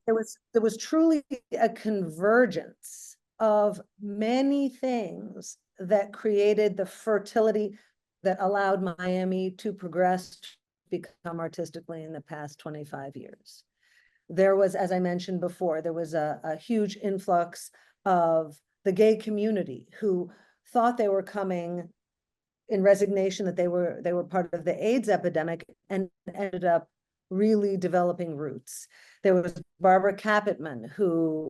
there was truly a convergence of many things that created the fertility that allowed Miami to progress, become artistically in the past 25 years. There was, as I mentioned before, there was a huge influx of the gay community who thought they were coming in resignation, that they were part of the AIDS epidemic, and ended up really developing roots. There was Barbara Capitman, who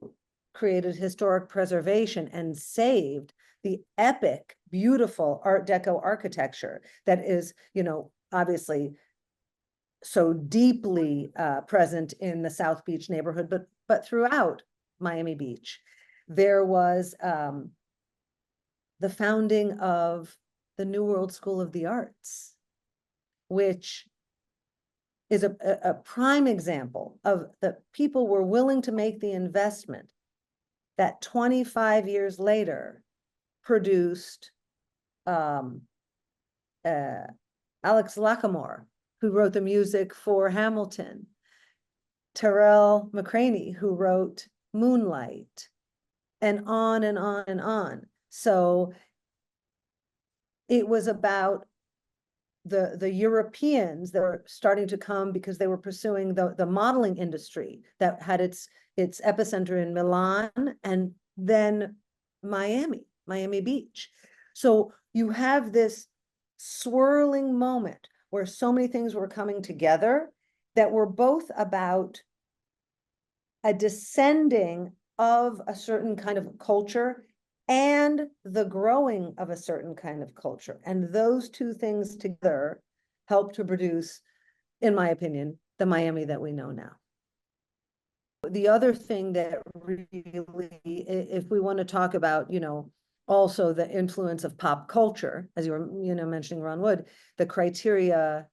created historic preservation and saved the epic, beautiful Art Deco architecture that is, obviously so deeply present in the South Beach neighborhood, but throughout Miami Beach. There was the founding of the New World School of the Arts, which is a prime example of the people were willing to make the investment that 25 years later produced Alex Lackamore, who wrote the music for Hamilton, Terrell McCraney, who wrote Moonlight, and on and on and on. So it was about the Europeans that were starting to come because they were pursuing the modeling industry that had its epicenter in Milan and then Miami Beach. So you have this swirling moment where so many things were coming together that were both about a descending of a certain kind of culture and the growing of a certain kind of culture. And those two things together help to produce, in my opinion, the Miami that we know now. The other thing that really, if we want to talk about, also the influence of pop culture, as you were, mentioning Ron Wood, the Criteria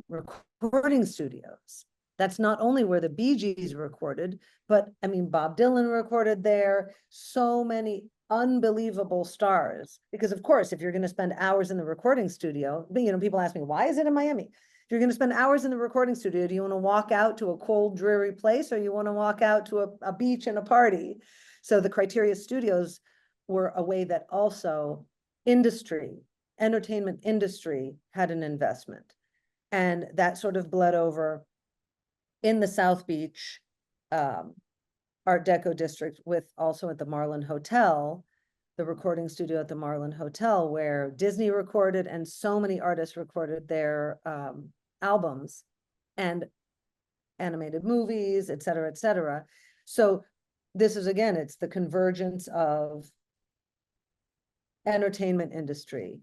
recording studios. That's not only where the Bee Gees recorded, but I mean, Bob Dylan recorded there, so many unbelievable stars. Because of course, if you're going to spend hours in the recording studio, people ask me, why is it in Miami? If you're going to spend hours in the recording studio, do you want to walk out to a cold, dreary place, or you want to walk out to a beach and a party? So the Criteria studios were a way that also entertainment industry had an investment. And that sort of bled over in the South Beach Art Deco district, with also at the Marlin Hotel, the recording studio at the Marlin Hotel, where Disney recorded and so many artists recorded their albums and animated movies, et cetera, et cetera. So this is, again, it's the convergence of entertainment industry,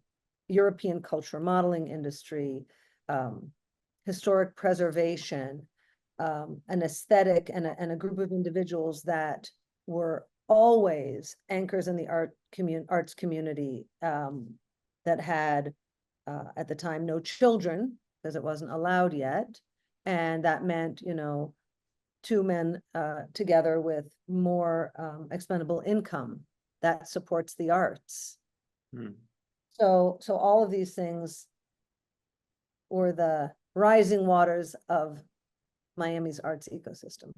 European culture modeling industry, historic preservation, an aesthetic, and a group of individuals that were always anchors in the arts community, that had at the time no children because it wasn't allowed yet, and that meant two men together with more expendable income that supports the arts. So all of these things were the rising waters of Miami's arts ecosystem.